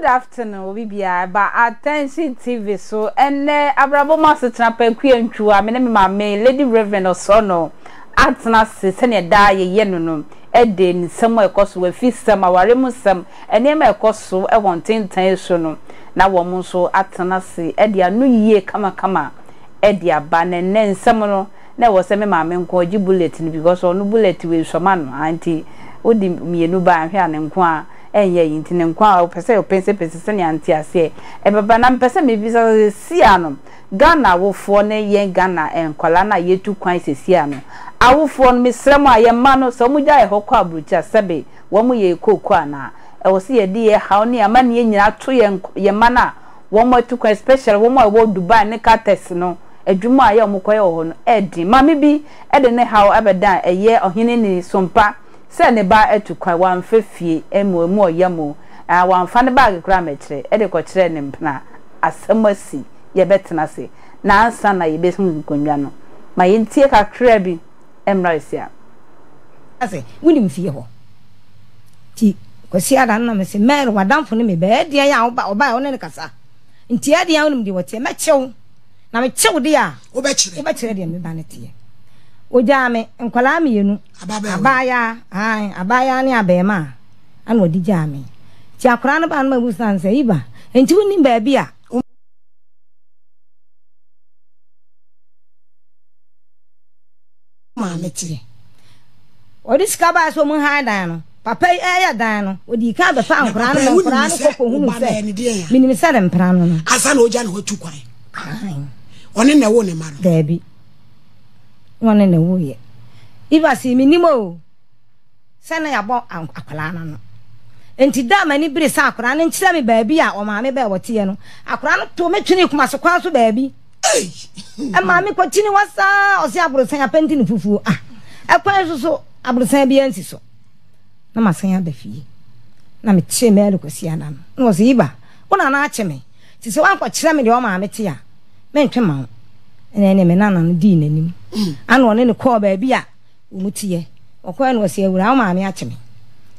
Good afternoon, Bibia. Ba Attention TV so ene abrabo masetna panku antwu a me ne ma me Lady Reverend Osono atna se ne da ye no ede nsem ekoso afi sem aware mu sem ene ma ekoso e wontentan so no na wo mu so atna se ede anu yie kama ede aba ne nsem no na wo se me ma me nko gi bullet ni because onu bullet we so ma no anti odi mienu ba hwe ane nko a enye yintine nkwa opese opese ne anti ase ebeba na mpese mebisa siano Ghana wofo ne yen Ghana enkwala na yetu kwan sesia no awofo no misrem aye ma no so mugya ehokọ aburucha sebe wo mu ye kokọ ana e wo se ye di ye haw ne ama ne nyina to ye ma na wo mu atu kwan special wo mu wo Dubai ne Qatar no adwuma aye omokoye ho no edi mame bi ede ne haw abeda eye ohene ni sompa se ne ba etukwa wan fefie emu oyamo wan fa ne bag kra mekire e de ko kire ne mpna asamasi ye betena se na ansa na ye besun konwa no ma ye ntie kakra bi emraisia ase wuni mfie ho ti kwasi ada na me se mer wadamfo ne me be de ya oba one ne kasa ntie ade ya wonum de wote me chew na me chew de ya wo be kire de me ba ne tie ojame nkwala me yenu abaya ni abema ana odi jame ti akra no ba no mabusan se iba enti woni ba bia ma meti odi skaba so mun ha dan no papa ya dan no odi ka be fa nkra no ko hunu se minimi se dem pra no asa na oja na hotu kwan one na wo ne ma no dabi one na wo ye iba si minimo sana ya bo akwala na no enti da mani bire sa akwala na nkira me baabi a o maame ba wote ye no akwala no to metwene kuma so kwa so baabi e maame ko tini wasa o se abrosan apenti ni fufu ekwan so abrosan bi ansi so na masan ya ba fie na me che me alkosi ana no wo se iba wona na ache me ti se wan ko kira me de o maame te ya me ntwe ma ene me nana no di nanim ana one ne ko baabi a umutie okwa no se awura maame ache me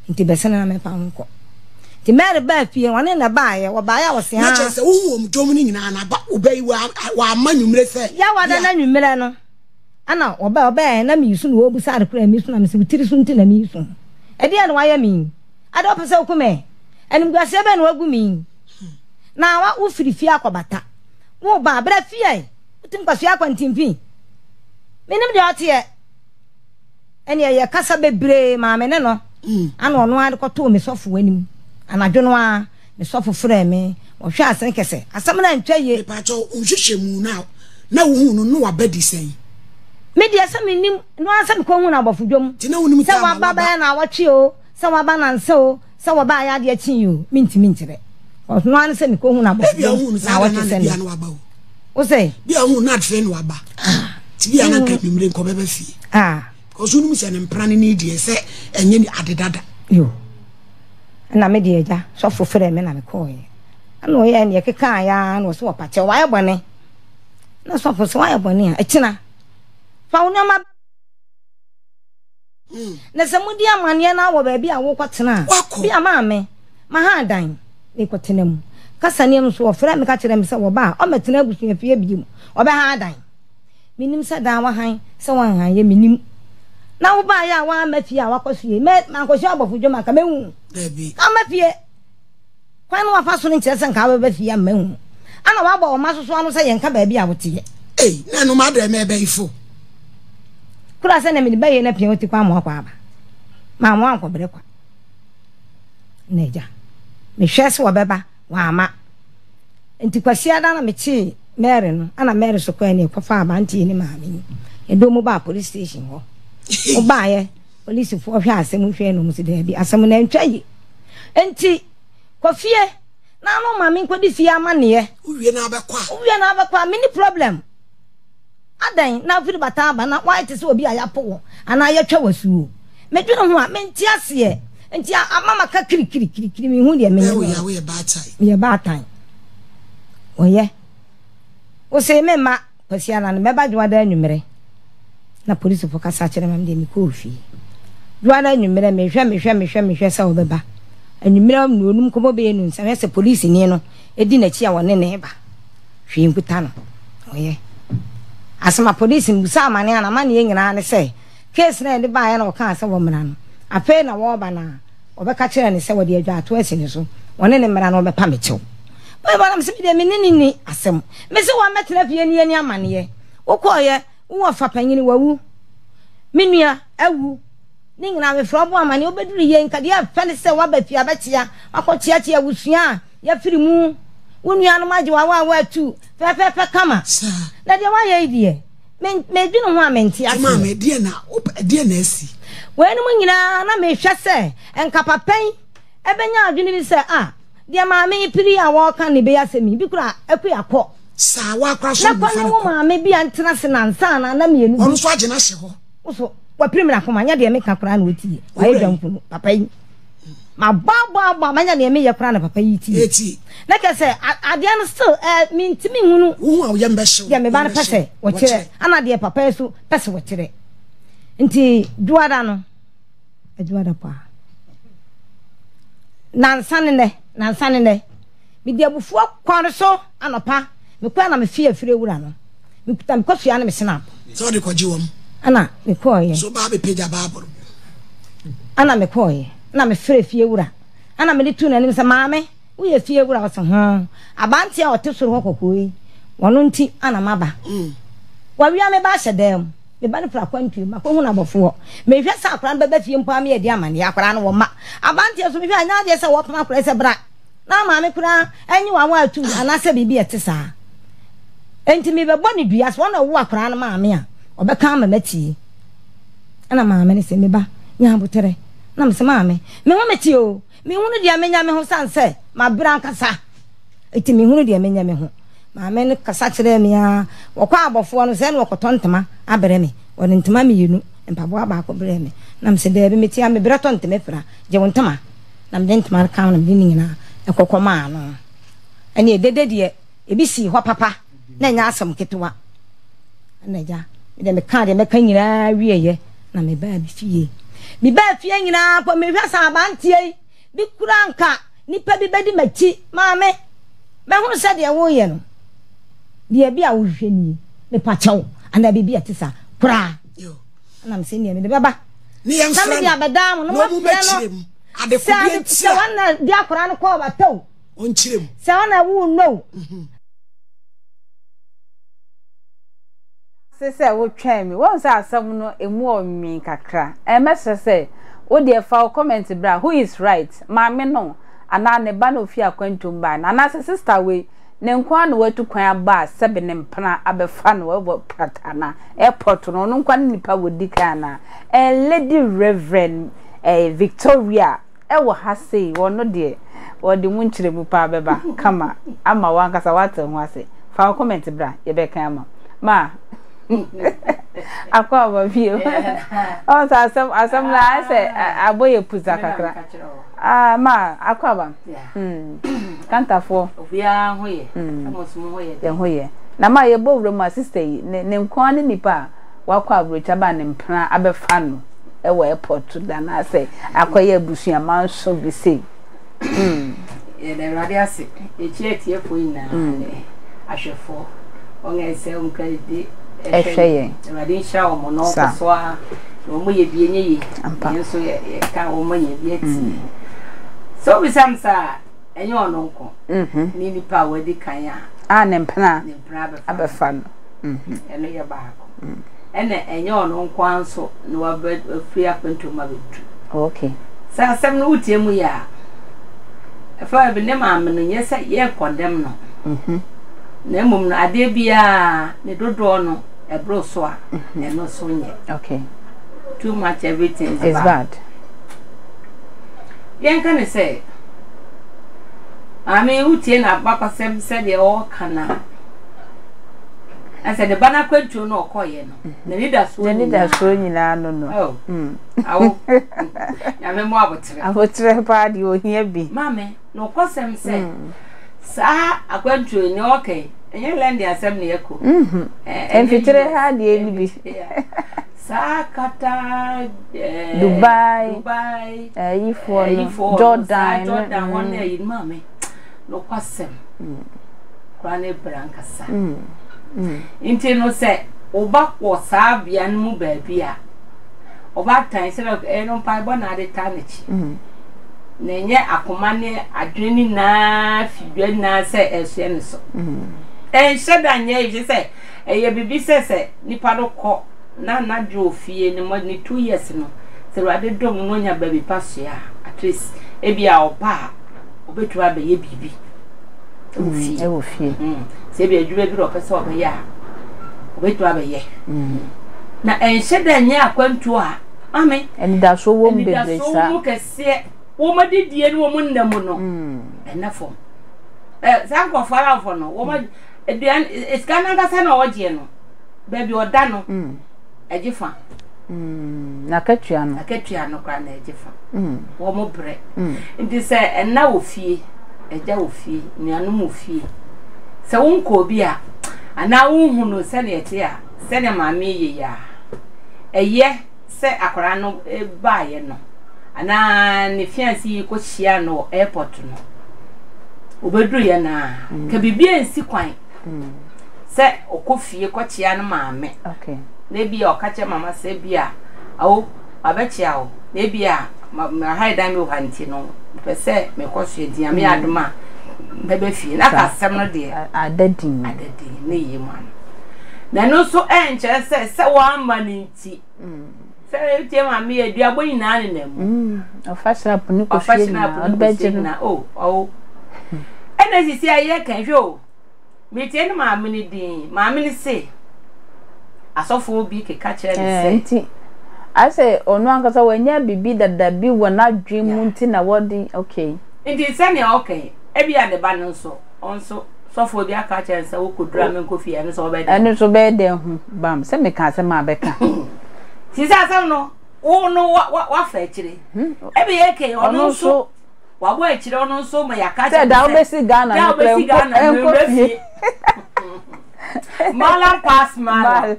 nti besena na me pa nko ti mere ba fie one na ba ye wo ba ya wo se ha na che se wo mu dom ni nyina na ba obai wa amanyumre se ya wada na nwumre no ana oba na mi su no obu sa akura mi su na mi se tiri su nti na mi su e de na wa ya mi ada opese ku me enim gwase be na wagu mi na wa wo firi fie akobata wo ba bra fie utim kwasu akwantimfi menim de otie ene ye kasa bebre maame ne no ana ono ade koto me sofo anim anadwo no a me sofo frɛ me wo hwɛ asen kese asam na ntwa ye pa cho unhwehwɛ mu na wo hu no wa badi sen me de asam nim no asam ko hu na abofodwom ti na wonim ta wa baba na watwe o sa wa ba na nse o sa wa ba ya de akin yo mintimi nkyere o no an se me ko hu na abofodwom na watwe sen bia no aba o se bia hu na adfe no aba ti bia na ka mimre nko beba fie ozunum se ne mprane ni die se enye ni adedada yo na me die ja so frɛ me na me ko ye ana ye ne keka ya na so pache wa ye bone na so fo so wa ye bone a ekina fa wonyama na se mudi amane na wo ba bi a wo kwatena bi amaame ma ha dan ne kwatena mu kasa ne mu so frɛ me ka kyerɛ me se wo ba o metena abusu afie bi mu o ba ha dan minim se dan wa han se wa han ye minim na wo ba ya wa mafie a wakosue me mankohye abofodwo maka mehu dabi amafie kwan no afa so ne kyerɛ sɛ nka ba fie amahu ana wa ba o masoso ano sɛ yenka ba bi a wote na no ma da me ba ifo kura sɛ na me ba ye na pia oti kwa mo akwa aba ma mo anko bere kwa neja me hwɛ sɛ wo beba wa ama enti kwasi ada na me chi Mary no ana Mary so kwa ne kwafa aba nti ni maame edo mo ba police station ho obaye police fo hwe asem hwe no musi da bi asem na ntwaye enti kofie na no ma me nkodi fie amane uwie na abekwa mini problem adan na firi bata aba na why te se obi ayapo ana ayetwa wasuo medwene ho a menti ase enti amama ka kiri mi hu de me we ba time oye o se me ma pasiana no me ba dwada anwumere na police fo kasa kire mam de mi ko fi dwada anwumere me hwe sa obeba anwumira nonum komo be nu nsa se police ni no edi na chi a wone ne ba hwe nkuta no oye asema police mbusa amane ana mane nyina ne se case na de ba ya na o kan se wo mra no ape na wo ba na obeka kire ne se wo de adwa ato asini so wone ne mra no obepa mechew boy ba na se bi de menini asem me se wa metena fie ni ani amane ye wokoye wo fa panyini wawu menua awu ni nyina me fro bo amane obeduru ye nkade afele se wa ba fie abetia akochiachi awusua ya firi mu wonua no maje wa atu fe kama na de wa ye die me dwunu ho amenti ase ma me die na asi wenu mu nyina na me hwe se enka papai ebenya adwunu bi se de ma me piri a wo kan ne be asemi bi kura akuyakọ sa wa kra so na kwa wo ma me bi antena se na nsa na mienu onu so agye na hye ho so wa piri me na koma nya de me ka kura na otie wa ye dwanku papai ma ba manya de me ye kura na papai tie na ke se ade an still mintimi hunu wo a wo ye mbehye ya me ba na pese wo kire ana de papai so pese wo kire nti duada no aduada pa nansane ne mi de abufu kware so anopa me kwa na me fie afire wura no me kuta me kofia na me snap so de kwaji wom ana me koye so ba be page ababoro ana me koye na me fire fie wura ana me litu na nim se maame wo ye fie wura so ho abanti a otesoro ho kokoi wono nti ana maba wa wi ame ba hyedem me ba ne fra kwantu ma ko hu na bofo me hwe sa akran baba fie mpa me ye di amane akra no wo ma abanti so me hwe anya de se wo pama akra se bra na ma me kura enyi wa atu anase bibi etesa enti me bebo ne dua so na wo akra no ma me a obeka ma mati ana ma me ne se me ba nya botere na me se ma me ho meti o me hunu dia menya me ho sanse ma bra nkasa enti me hunu dia menya me ho ma me ne kasa kire me a wo kwa abofo no se ne wo kotontema abere me woni ntema me yinu mpabo aba ko bere me na me se de be meti a me bere tontema fra je wo ntema na me ntema ka na me ni nyina ekokoma no ene dede de ebi si ho papa na nya asam ketewa na ja me me ka de me kan nyina wieye na me ba bi fie mi ba fie nyina ko me hwasa abantie bi kuranka nipa bi bedi machi maame me hu se de wo ye no de bi a wo hwe ni me pachaw ana bi atisa kura yo na me se ni me de baba ni yam na me dia badam no mo fie no ade ko bi se wana dia kura no ko ba taw on chirem se wana wu no se wo twa mi won se asam no emu onwi kakra message say wo de fa comment bra who is right maame no ana ne ba no fi akwantum ba na ana sister we ne nkwa no watu kwan ba sebe ne mpana abefa no wo pratana airport no nkwa nipa wodi kana Lady Reverend Victoria wo ha sei wono de wo de munchire bu pa beba kama ama wankasa wate ho ase fa comment bra ye be kan ma akwa ba bio o sa asam la se aboye puza kakra ma akwa ba kantafo ofia hoye amosumo hoye ye hoye na ma ye bo wura ma sister yi ne nkwan ne nipa wakwa abrocha ba ne mpra abefa no ewo airport da na se akoye abusu ama so bi sei ye na radio ase echi efo ina ahwefo onga se umkadi ehweye radio sha o mo no so a no mo ye bienye yi yenso ye ka o mo ye bieti so we samsa enye ono nko ni nipa wadi kan a ne mpna abefa no eno ye ba ko ene enye ono nko anso no wa free akwanto ma betu okay sa sam no utie mu ya fa bi ne ma amno nyesa ye condemn no na mum no ade bia ne dodo no ebro so a eno so nye okay too much everything is bad yen kan say ami utie na papa sem se de o kana ase de bana kwantu no okoye no na leader so nyina no awo ya me mo abotre pa di ohia bi mame no kosem se sa akwantu ni okay enye lende asem ne yako enfitre ha di eni bi Sakata Dubai for Jordan one day in mammy. No question. Granny Brancasa. Inte no say, Oba was Sabian mu baby. Oba time said of Aaron Pibon at the Tanich. Nenye akomane adwene na fidwe na se ehye ne so enhye anye je se eye bibi se nipa do ko na dwo fie ni mo ni 2 years no se rade dom no nya baby paso ya at least e bia oba obetu abaye bibi e wo fie se bia adwuma bi ro pese obaye a obetu abaye na enhye anye akwantu a ame eni da so wo mbebe sa wo kese Woma didie ni womu ndam no enafo sanko fara fo no woma eduan iskana ngasa na oje no baby oda no ejifa na katua no kwa na ejifa womo bre ndi se enna ofie eja ofie nuanu ofie se wonko obi a ana wonhu no se na ete a se na maame ye ya eye se akora no baaye no ana ne fiancé ko hia no airport no obedru ye na ka bibia nsi kwan se okofie ko chia no maame okay na bia okache mama se bia awo abechia o na bia ma haida mi wanti no pese me ko so dia me adoma bebe fie na ka sem no de adadin ne yema na no so enche se wa maninti Say, dear mammy, a dear boy, none in a fast up, no fashion up, oh. And as you see, I can show me tell my minute, my minute say, I saw 4 big catcher. I say, oh, no, because when you be that be will not dream mountain awarding, okay. It is any okay. Every other banner so, also. So for the catcher, so could drum and coffee and so bad. And it's obeyed them, bam, send me cancer, my becca. Sister, no, oh no, what fetchery? Every eke or no so. What way children so may I catch a down Ghana? Mala pass mal.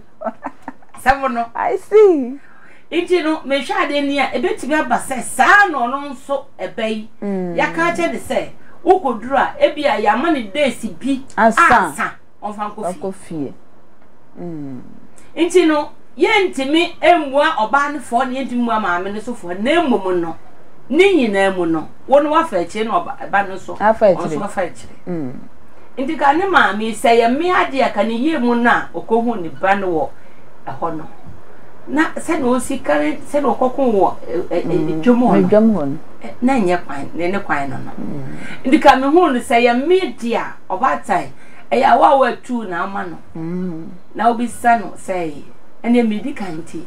Seven, I see. If you know, may shade in here a bit to be a son or no so a bay. Ya catch the say, who could draw a be a yamani daisy be as son of Uncle Fee. Into no. Yenti mi emwa oba ne fo ne yenti mwa maame ne so fo na emom no ni nyina emu no wonu wa fa eche na oba ne so onso wa fa eche ndi ka ne maame se ye me ade aka ne yemu na okohu ni ba ne wo eho no na se no sikare se no kokon wo dwomo na nye kwan ne kwan no ndi ka me hu no se ye me dia oba tai e ya wa wa tu na ama no na obi sa no say and a medicanti.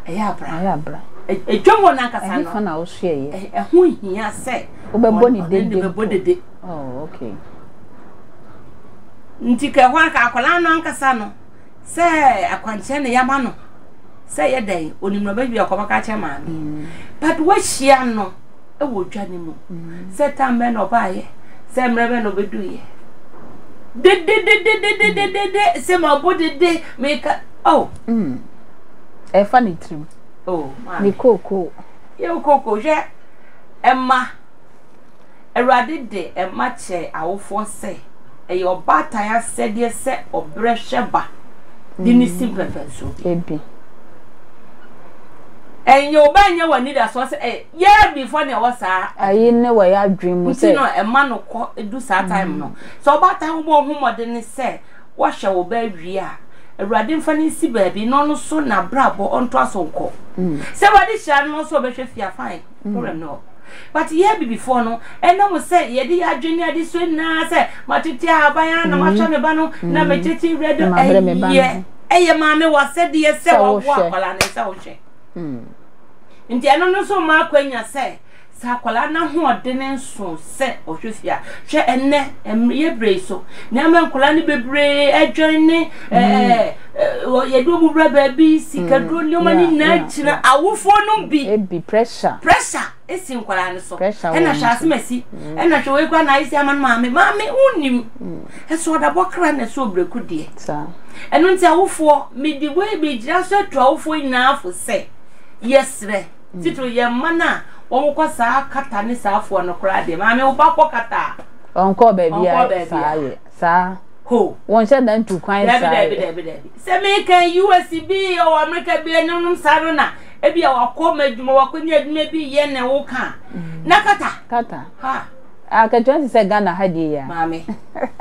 A yabra. A jumbo nakasano. Fan out share a who he has said. Obeboni did. Oh, okay. Ntika waka akolano ankasano. Say a quanchene yamano. Say a day, when you know baby a comacacha man. But what she no, a wood janimu. Set a man or buy, Sam Reven obedu. Did say my body day make a oh, a funny trim. Oh, my cocoa. You cocoa, yeah. Emma, a radid day, a match, I will forsay. A your battire said yes, set or breast sheba. Didn't simple so baby. And your banya one need us was a year before there was I know why I dream was a man who call do that time no. So about time more than say, what shall obey via a radin funny see baby, no so na brabo on twas on call. Somebody shall not so be if you are fine. Problem no. But year before no, and no one say, ye dear junior this way na say, Matitia Bayana, Machamebano, Nametiti read a year. A mammy was said, yes, so walk and so she. Inti ano no so ma kwanya say sakwala na ho odene nso se ohwefia hwe enne ye breso na ma nkola ne bebre adwane ye do bubra baabi sikadro ne omani na kira awofo no bi pressure esi nkola ne so ena hwase masi ena hwe we kwa na isi ama maame unim eso da bokra na so breku de sa eno nti awofo medi we be gira so atu awofo ina afo se yesre titro ye mana wonko saa kata ne saafo no kra de maame wo bakọ kata onko baby ya sa ho won she dan tu kwan sa Debi se me kan USB o America bi enum saro na ebi ya wakọ madwuma wakonya adwuma bi ye ne wo ka na kata ha aka 20 se Ghana ha di ya maame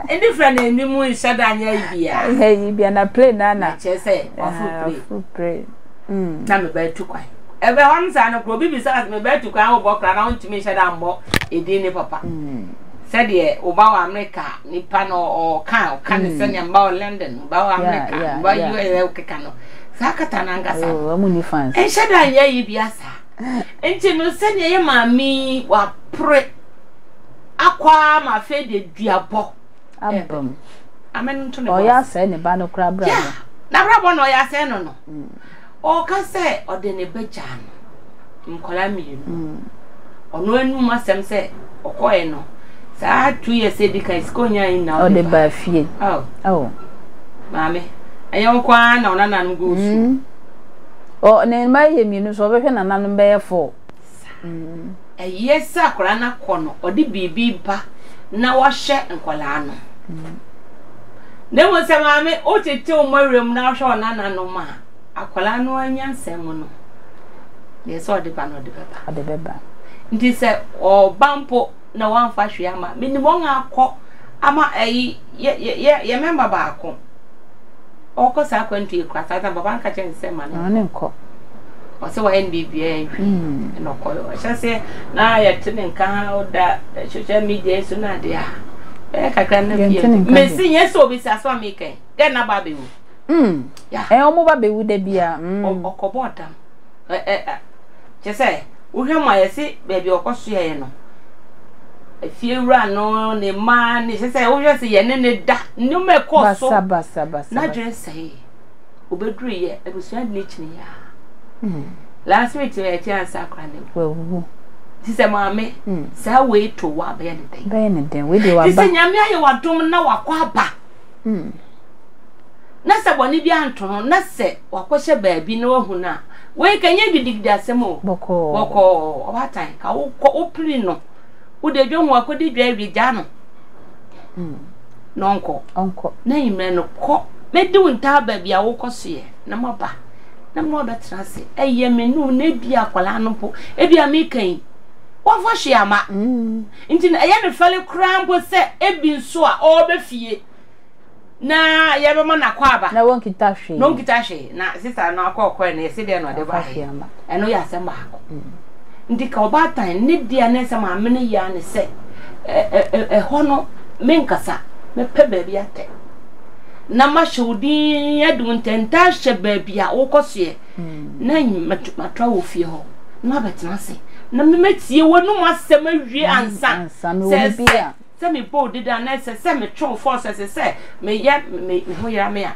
any friend enimu ishada anya ibia ibia na play na chese wafu play na me ba tu kwan ebe hamza no kro bibi sa me ba tu kwan wo bokra na ontimi ishada mbo edi ni papa said oba wa America nipa no o kan ne se ne mba London oba wa America ba US okeka no sakata na ngasa oh amuni fans shada anya ibia sa enti no se ne ye maami wa pre akwa ma fe de duabo abam amen to ne o ya se ne ba no kra bra na bra bo no ya se no o ka se o de ne beja no nkola mienu ono enu masem se okoye no sa 2 years edika iskonya ina o de ba fie oh mame ayo kwa na ona na ngo su o ne ma ye mienu so be hwe na nanu be ye fo yesa akora na kono odi bibi ba na wo hye nkola no ne wo se mame o tete o mawrem na hwe ona na no ma akola no anya nsem no yesa odi ba no odi beba nti se o bampo na wan fa hwe ama minimo nga akọ ama ye member ba akọ o ko sa kwantu e kwasa ta baba nka chen se ma ne nko o se wa NBBA no ko o se na ya tene nka o da social media so na dia kakra na bia mesi ye so bi sa so ameke get na ba bewu ya o mo ba bewu de bia o ko bota che se wo hwe ma ye si baby o ko so ye no fiewura no ne ma ne se wo hwe se ye ne da no me ko so basa na dwen sei obedru ye ebusuan ne chini ya last week we chance akra ne wo ti se maame sa we to wa be ne den we de wa ba ti se nyame aye wadom na wakọ aba na se boni bi anto na se wakọhye baabi na wahu na we kanye gidigidi asemo boko obatan ka wo opri no ude dwom akodi dwa awigya no nonko na yimre no ko medi wonta ba bia wo kosoe na maba na mo ba trase eye menu na bia akwala no po e bia me kan wo fo hwe ama nti na eye me fale krambo se ebi nso a o be fie na ye be mo na kwa aba na won kita hwe na sister no akọ na ese de no de ba eno ya se ma ko ndika obatan ne dia na se ma mene ya ne se hono menkasa me pe baabi ate na ma shodi adun tenta hye baabi a wokosoe na matwa wo fie ho na betena se na me metie wonu masem awie ansa se me bold da na se me twon force se me ya me ho ya me a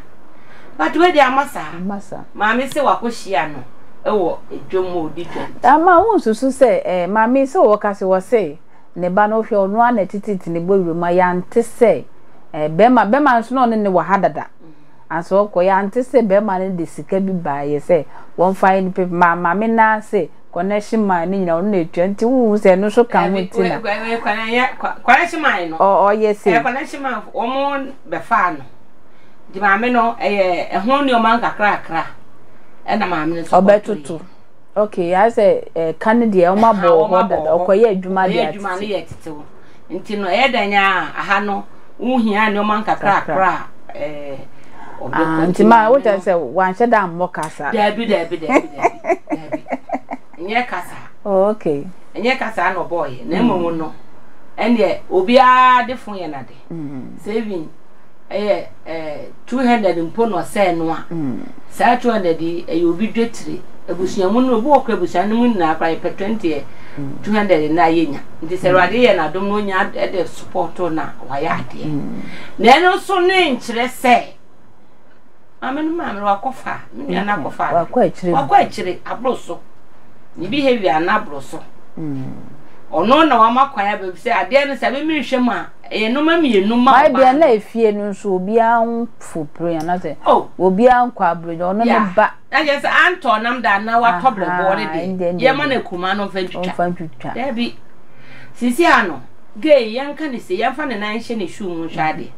but we dia masa ma me se wakohia no ewo edwomo di twa ama won susu se ma me se wo kase wo se ne ba no hwe onu ana tititi ne bowru ma ya nte se bema nso no ne wo hadada anso ko ya nte se bema ne de sika bi ba ye se won fa ni pe ma me na se connection man ni nyina onu na 20 wu se no so kan wetina connection man no o yes connection man o mo be fa no di ma me no ho ni o man kakra na ma me so obetutu okay ya say Canada o ma bo ho dada okoye adwuma dia adwuma ne ye tetewo nti no danya aha no uhia ne o man kakra nti ma wo tell say wan sheda mmokasa dabi nye kasa okay nye kasa no boy na emomu no ene obi a de fun ye na de saving 200 mpo no se no a sa 200 obi dwetire ebusuamu no obi okra ebusuamu na akra pe 20 200 na yenya nti se rade ye na dom no nya de support na wa ya de na no so ne nkyere se amenu ma me wakofa me na kofa wakwa akire abroso ni behavior na abroso ono na wa makwaya be se ade no se be mi hwem a e no ma mi enu ma ba na efie no so obi an fu prayer na se obi an kwa abrojo ono ne ba na je se anto nam da na wa tobre board de ye ma na kuma no fa twitwa da bi sisi ano ge yanka ni se yanfa ne nan hye ne shu mu hwade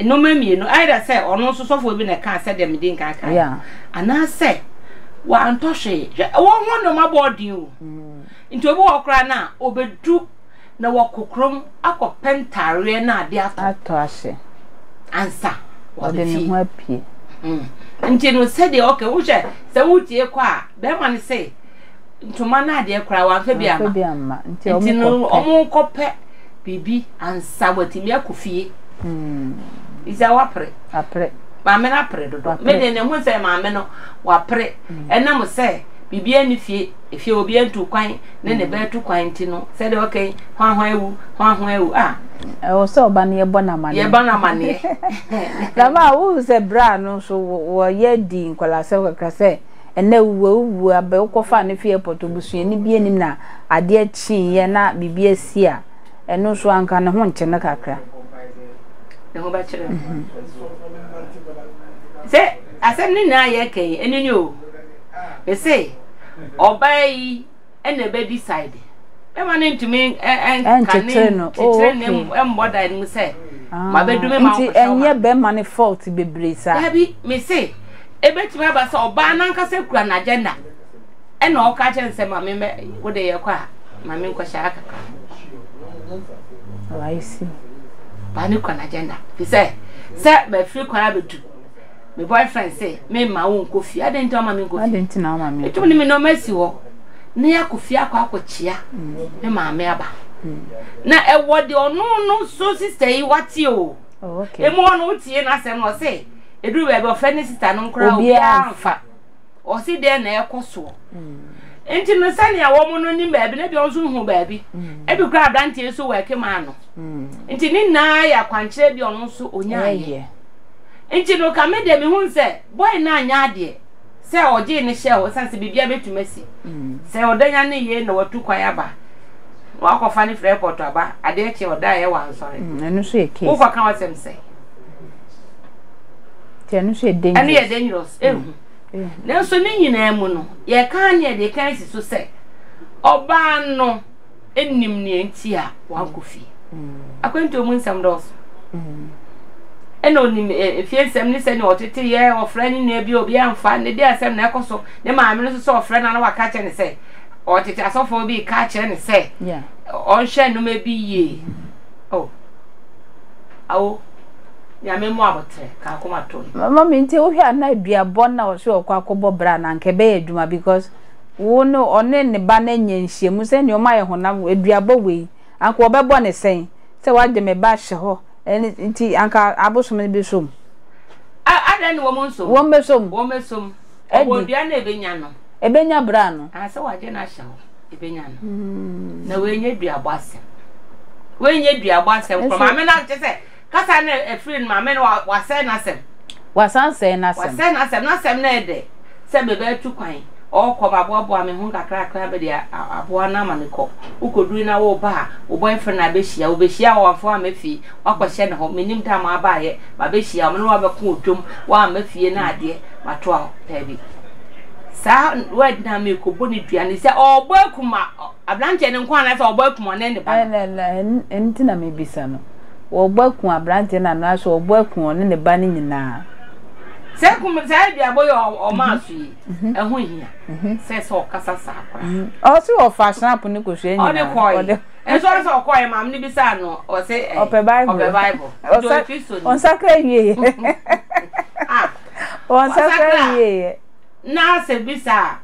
no ma mi enu either say ono so sofo bi na ka se dem din kan kan ana se wa antoshe wo no ma boarding o nti obi okra na obedu na wakokrom akopentare na ade ato ase ansa ode ne ho apie nti no se de okay wo hwe se wutie kwa be man se ntoma na ade kra wa fa bi ama nti omo kope bibi ansa watimi akofie isa wapre apre ma me na pre dodo me de ne ho se ma me no wapre enam se bibi ani fie efie obi antu kwan ne be tu kwan ti no se de okay hwan ewu o so ba ne yebo na mane la ba wo se bra no so wo ye di nkola se kakra se ene wu abe ukofa ne fie potobusu ni bi enim na ade chi ye na bibi asi a eno so anka ne ho nche na kakra ne ho ba kire se asem ni na ye kai enini o be say obey ene be decide e ma ne ntumi en kanin titrene emboda ni say ma be dumi ma nti enye be ma ne fault bebre sa abi me say e betumi aba say oba na nka se kura na agenda e na o ka chen se ma me wo de ye kwa ma me nko sha aka I see ba ne kwa na agenda fi say be free kwa be du my boyfriend say me ma won kofi ade nti ma me kofi ade nti na ma me etu ni me no mesi wo na ya kofi akwakochia me ma me aba na e wode onu no so sister yi wati o okay e mo no tie na sem no say edu be ofeni sister no nkra obi anfa o si de na ekoso enti no sane ya wo mo no ni ba bi na bi onso hu ba bi e bi kra abrantie so weke ma no enti ni na ya kwankire bi ono so onyaye enti no ka me de me hu se boy na anya ade se oje ni she o sanse bibia betumasi se odanya ne ye na watu kwa yaba wa ko fani freeport aba ade che oda ye wan sore enu so eke wo kwa kan wasem se ti enu so dangerous enu ye dangerous na so ni nyina mu no ye kan ne de kan si so se oba no ennim ne enti a wan kofi akwanto mu nsam dos eno ni efie nsem ni se ni otete ye ofra ni na bi obi amfa ne de asem na ekoso ne ma me no so ofra na wa ka che ne se otete asofo bi ka che ne se on hwe no me bi ye awo ya me mo abotre ka akoma to mama mi nti wo hwa na aduabo na wo so okwa akobọ bra na nke be aduma because wo no one ne ba na nyanhyiemu se ne o ma ye honam aduabo we anko obebo ne sen se waje me ba hye ho nti anka abosom bi som ada ni wo monso wo mesom obodua na ebenya no ebenya bra no ase waje na hye ho ebenya no na we nya duabo asem we nya duabo asem from amena che kasa na efrin ma me wa say na sem wasan say na sem na sem na ede se be be tu kwan o ko babo me hu kakra be dia abo na ma ne ko ukoduru na wo ba wo boyfriend na be hia wo be hia wo afo amafi wakɔhye ne ho menim ta ma ba ye ba be hia me no wa be ko otwom wa amafie na ade mato a tabi sa word na me ko boni duane se obo akuma ablante ne nkwa na se obo akuma ne ne ba enti na me bisa no ogbakun abrante na na so ogbakun ne ba ni nyina se kum se dia boy o ma afi ehun hia se so kasa sa akwa o si o fa snap ni ko hwe nyina o de e so o koy mam ni bisa no o se ope bible on sakra yeye on sakra yeye na se bisa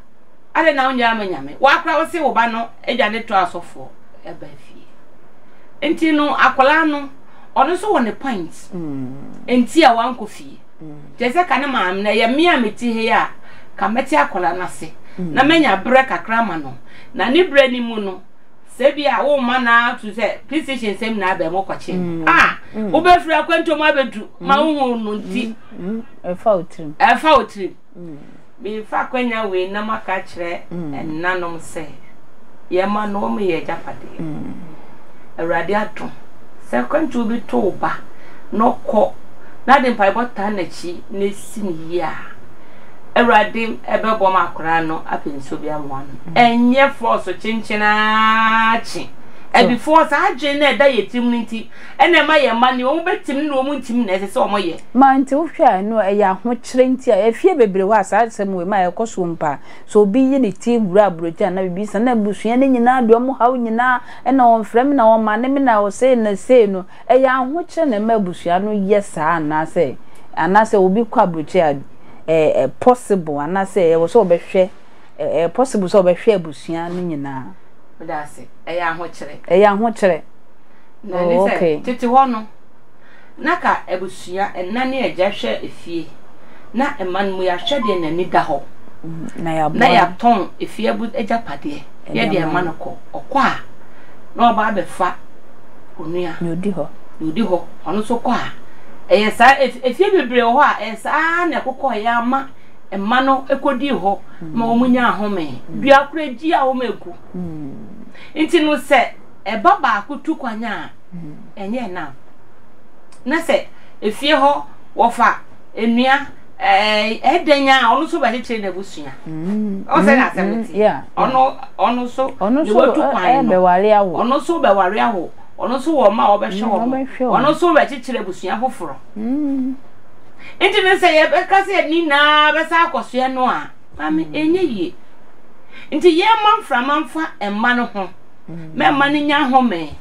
ale na unya amanyame wa kra o se wo ba no eja ne to asofo e ba fie enti no akola no ono so won point enti a wan kofi je se ka ne maam na ye me ameti he ya ka meti akola na se na menya bre kakra ma no na ni bre ni mu no se bia wo ma na to say precision sem na ba mo kwache wo be fira kwanto ma bedu ma wo no nti e fa otrim bi fa kwanya we na maka kire ennanom se ye ma no mo ye japade awrade ato se kwanto bi to ba no ko na de mpa bota na chi na sini ya awrade ebebo makora no apenso bi amwa no enye force chinchina chi e before sa adwen na da yetim nti ene ma ye ma ne o betim no mu ntim na ese se o mo ye ma nti wo hwa no e ya ho kire nti a efie bebre wa sa asem we ma e koso mpa so obi ye ne ti bura broja na bibi sa na busua ne nyina do mo hawo nyina ena on frem na o ma ne me na o se na se no e ya ho kire na ma busua no yesa na se anase obi kwa broja possible anase e wo so obehwe possible so obehwe abusua no nyina Medase eya ho kire na ni se tete ho no naka ebusua enane eja hwe efie na eman mu ya hwe de nani da ho na ya ton efie bu eja pade ye de eman ko okwa na oba abefa onua yodi ho ono so kwa eye sa efie bebre ho a esa na kokko ya ama emano ekodi ho ma omunya ahome dua kuraji a omegu nti no se eba ba akutu kwanya enye na se efie ho wofa enua edenya onu so ba chire na busua o se na semeti onu so ni watu kwan be ware awo onu so be ware awo onu so wo ma obehwe wo onu so ba chire busua foforo nti no se ye be ka se ni na be sa akoso no a mami enye ye nti ye manfra emma no ho me ma ni nya ho me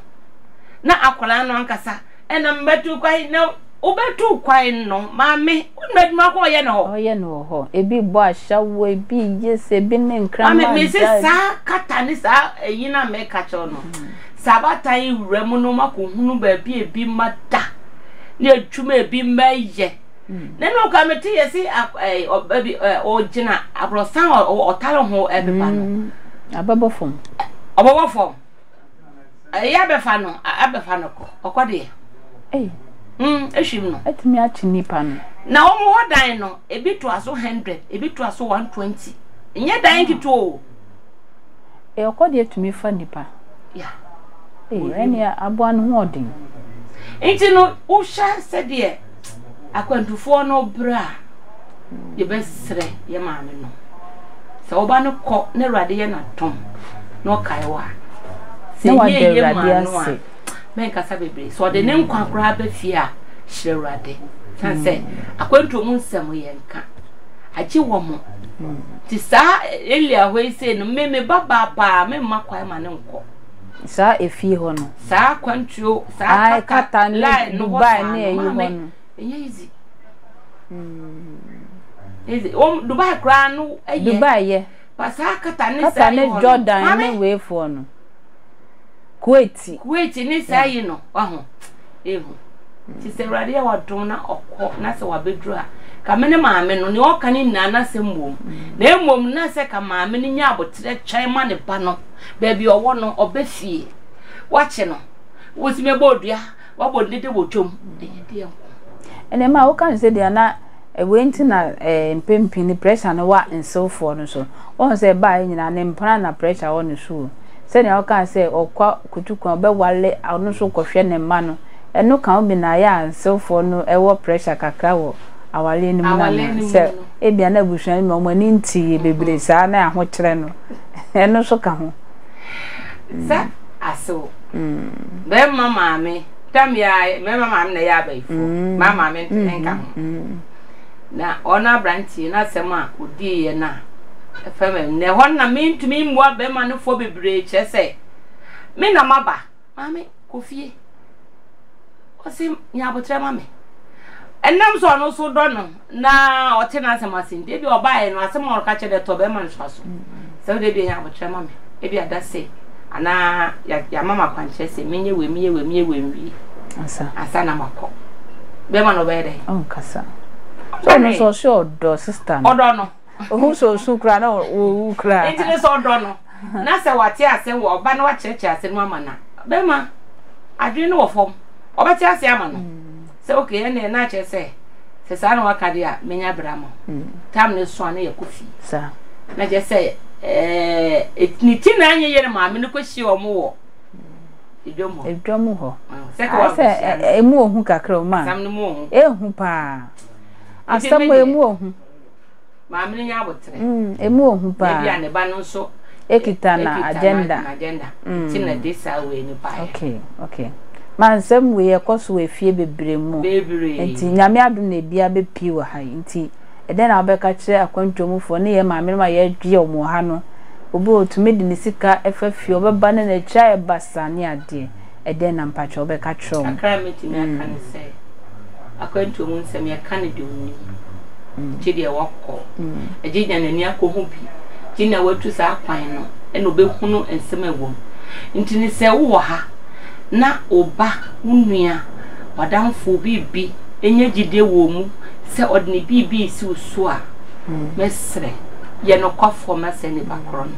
na akwala no ankasa ena mbetu kwai na obetu kwai no mami unaduma ko ye no ho ebi bo ahyawo ebi yese bi ne nkra ma mami me se sa kata ni sa eyina me ka cho no sabatai wuremu no makohunu ba bi ebi mada ne atwuma ebi maye neno ka meti yesi obabi ogina abrosan otalo ho ebepa no ababofom ya befa no ko okode ehwim no etimi achi nipa no na omo hodan no ebi to aso 100 ebi to aso 120 nye dan kito o okode etimi fa nipa ya eni aboan ho odin enti no usha sede akwantufo no bra ye besre ye maame no se oba no ko na rade ye na tom no kaiwa se ye rade ase men kasa bebre so de ne nkwa akra ba fie a hire rade san se akwantu mu nsem ye nka agi wo mo ti sa elia hoi se no meme baba pa me makwa ma ne nko sa efie ho no sa kwantu sa kata Dubai ne eyi ho no easy easy Dubai kra no Dubai ye pasa kata ne Jordan ne we for no Kuwait ni sai no waho ehu ti se rade wa dom na okọ na se wa bedura ka mene maame no ne oka ni nana se mmom na emom na se ka maame ni nya abotre twai ma ne ba no ba bi owo no obefie wache no wosime bodua wabodede wotwom de ene ma wo kan se dia na wenti na mpempi ni pressure no wa nsofo no so won se ba nyina ne mpana na pressure won so se ne wo kan se okwa kutukun obewale ono so kohwe ne ma no eno kan obi na ya nsofo no ewo pressure kakra wo awale ni mu na se ebia na busuan mi omo ni nti bebre sa na aho kire no eno so ka ho sa aso be mama me tam ya me mama me na ya ba ifu mama me nka ho na ona branchi na sema odi ye na efeme ne honna me ntumi mmua be ma no fo bebre chese me na maba mame kofie osim nya botre mame enam so no so do no na ote na asema sin de bi obae no asema orka che de to be ma no so so de bi nya botre mame e bi adase ana ya mama kwanche se menye we asa na makọ be ma no be de on kasa so no so sure do sister odo no Who so sukra no wo kra. Enti ne so do no. Na se wate ase wo oba na wa cheche ase no ama na. Be ma adwe no wo fom. Obati ase ama no. Se okay ene na che se sa na wakade a menya bramo. Tam ne so na ye kofi. Sa. Na je se etniti na anye yere ma me no kwashi o mo wo. Edwomu ho. Se ko wa se emu ohun kakra o ma. Sam no mo ohun. Ehun pa. Asam emu ohun. Ma me nya abotre. Emu ohun pa. Bia ne ba no so ekita na agenda. Ti na desa we ni pa. Okay. Man sam we ekoso we fie bebre mu. Enti nyame ado na bia be pi wo ha. Enti eden na obeka kire akwantwomufo ne ye ma me ma ye dwe omo ha no. Obi otumi de ne sika efafie obeba na na cha e basane ade eden na mpacho obeka kire omo. Akra meti me aka ne se akwantwomu nsem ye ka ne de oni. Ti de wakọ. Ejija na ni akọ hu bi. Ti na watu sa kwan no e no be hunu ensem awom. Nti ni se wo ha na oba unua wadamfo bibi enye gide wo mu se odne bibi si uso a mesre ye no kwafo mase ni bakro no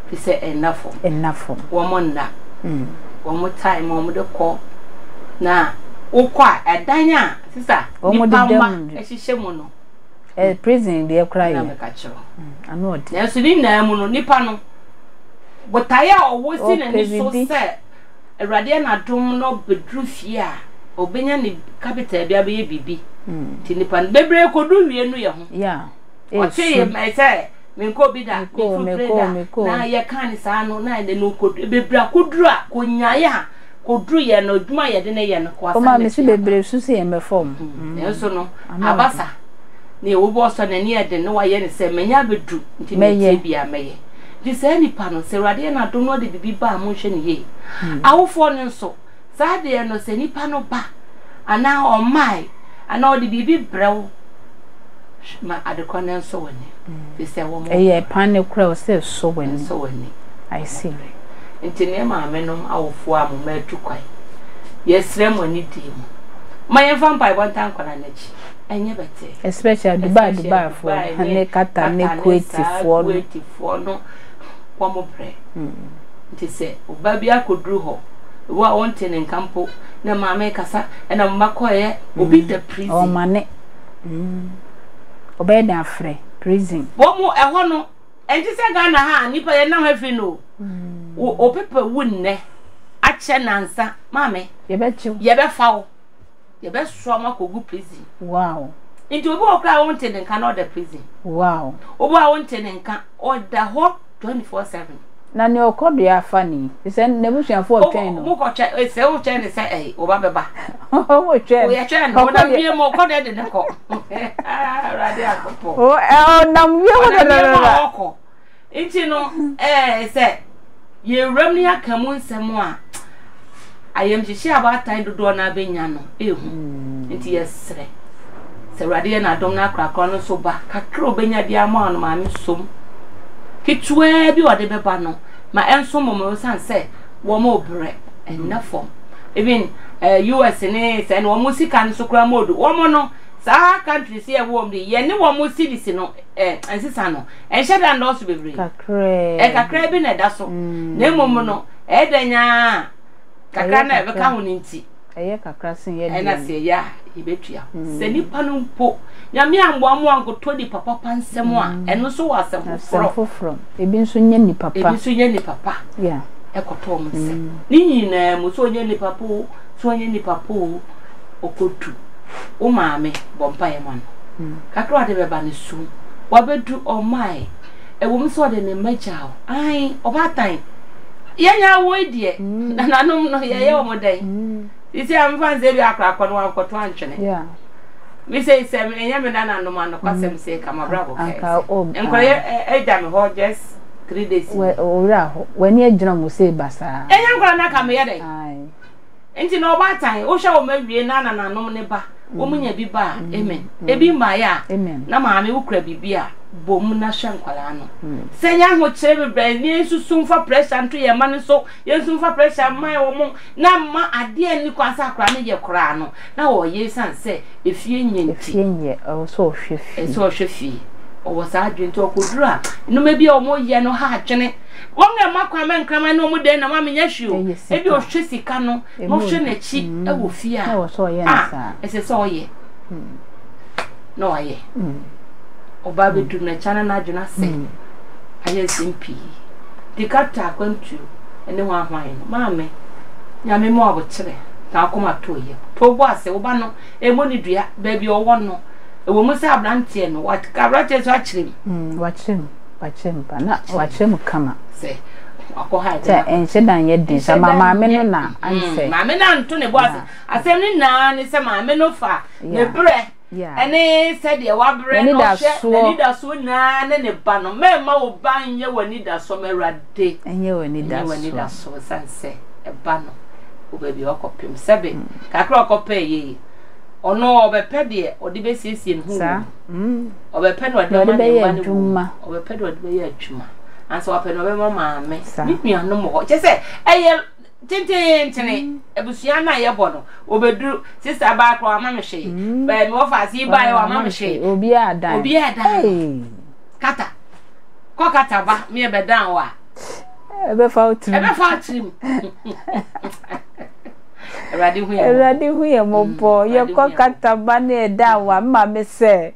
fi se enafo wo monda wo mo time wo de ko na ukwa edanya sisa ni pamba ehihye mu no prison de cry na me ka chiro ano odi na so ni na mu no nipa no botaya owo si na ni so se Erade na dum no bedru fie a obenya ni capital bia be bibi tinipan bebre kodu wie nu ye ho yeah o che ye me se me ko bi da me ko na ye kan sa no na de no kodu bebre akodru a konyaye a kodru ye no duma ye de ne ye no ko asa o ma me si bebre susu ye me form enso no abasa na wo bo so na ne ye de no wa ye ne se menya bedru ntimi bia meye di se ni pano se rade na do no de bibi ba mo hwe ne ye awofo ne nso sa de no se ni pano ba ana o mai ana o de bibi brew ma adekwa ne nso woni di se wo mo pan ne kura o se so woni I see nti ne ma menom awofo a mo ma tukwai yesre mo ni di mo ma ye fan pai bon tan kwana nachi enye bete especially Dubai for ne kata ne Kuwait for no kwamo pre nti se oba bia kodru ho wo a wonte ne nkampo na maame kasa na mmakoye obi da prison o mane oba da afre prison bo mu eho no enti se Ghana ha nipa ye na hafi no o pepa wunne a che nansa maame ye be chiw ye be fawo ye be so makogu prison wow nti obi okra wonte ne nka na the prison wow obi a wonte ne nka o da ho 24/7 na ne okodo ya fani se ne busuafo otwen no mo ko che se o che ne se oba beba o twen o ye twen no na bie mo ko de ne ko radio akopo o nam wie wo de ko nti no se ye ram ni akamu nsem a ayem hihye abatan dodo na benya no ehu nti yesre se radio na dom na akrakra no so ba kakra obenya bia ma no ma me som kitwe bi ode beba no ma enso momo san se wo mo bre enafo even US ne se no mo sika no so kra modu wo mo no sa country se e wo mde ye ne wo mo cities no ensisa no enhye da ndo so bebre kakra bi na da so na momo no edanya kakra na be ka ho nti eye kakra sin ye ena se ya ibetua se nipa no mpo nyame ambo amu ankoto di papa pansem a eno so wasem foforo ebi nso nya ni papa yeah ekoto mo se ni nyina mo so nya ni papa so nya ni papa okotu o maame bompa ye man kakra de beba ne su wabedu o mai e wo mso de ne magao ai obatan yenya wo die nananum no ye wo modai isi am fanze bi akra kono ankoto antwene yeah we say sem enya me na no man kwasem say kama bravo kai enkoye eja me ho just 3 days we ora ho wani agina mo say basa enya nkora na kama ye dai ai enti no ba tan o hwa o mawie na nanom ne ba wo munya bi ba amen ebi ma ya na maame wo kura bibia bom na hwe nkwala no senya ho kire be ni susumfa pressure nto ye ma ne so ye susumfa pressure ma wo mo na ma ade ani kwasa akra ne ye kura no na wo ye san se efie nye nti efie nye o so hwe fi so hwe fi o was adwin to okudura no me bia o mo ye no ha adwene wonga makwa menkrama no mu den na ma menya hwio e bi o hwe sika no no hwe na chi e wo fi a wo so ye na sa ese so ye no aye oba be du na chana na adwena se aye simpi dikata kwantu ene ho ahwan no maame nyame mo abotire ta akoma to ye to bo ase oba no e mo ni dua ba bi owo no e wo mo se abrante no wat kabrate so akire wachim pa na wachim kama se akoha ta enche dan ye din sa maame no na anse maame na nto ne bo ase asem ni na ne se maame no fa ne bre ene se de wa bre no hwe ni da so na ne ba no mema wo ban ye wani da so merade enye wani da so sanse e ba no obabi okopim sebe kakra okope ye ono obepe de odi be siesie no sa obepe no odi be adwuma obepe de odi be adwuma anso obepe no be maame mi nuano mo che se eye tintintini ebusia na ye bono obedu sister ba akro amame hwe ba mi wo fa si ba ye amame hwe obi adan kata ko kata ba mi e be dan wa ebe fa otrim Eradi hu ye mopo ye ko kataba na eda wa mma me se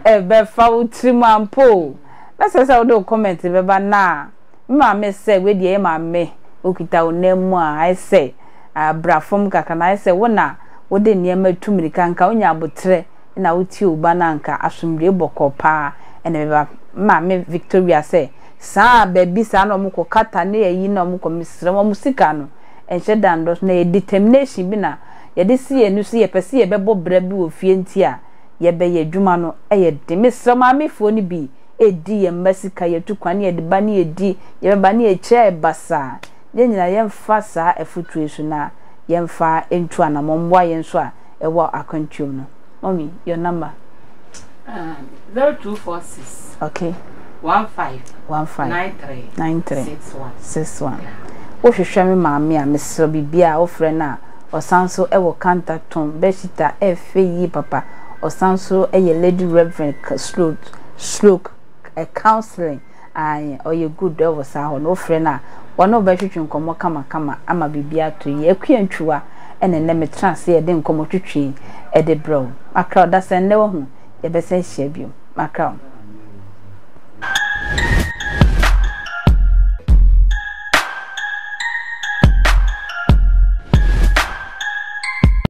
ebe fa otrim ampo na se do comment be ba na mma me se we die ma me okita onemu a ai se abrafom kaka na ai se wona wo de niam atumirika nka onya abotre na wuti oba na nka asomdwe bokopa ene be ba mma me Victoria se sa baby sa no mko kata na yi na mko misre mo musika no enche dando na determination bi na ye de si enu so ye pese ye bebo bra bi wo fie nti a ye be ye dwuma no ye de misre ma mefo ni bi edi ye masika ye tukwane ye de ba ni edi ye ba ni e che basa ye nyina ye mfa sa efutuesu na ye mfa entu ana momwa ye nso a ewo akwantuom no mommy your number 0246 okay 15 93 61 wo hwehwe me maame a mesro bibia wo frɛ na osanso ewo kantaton beshita efe papa osanso eye lady reverend stroke counseling ai oye good ewo sa ho no frɛ na wono ba hwehwe nkomo kama ama bibia to ye akuantwa ene ne me trans ye de nkomo twetwe e de bro akra da sen ne wo hu ye be se hia bio makra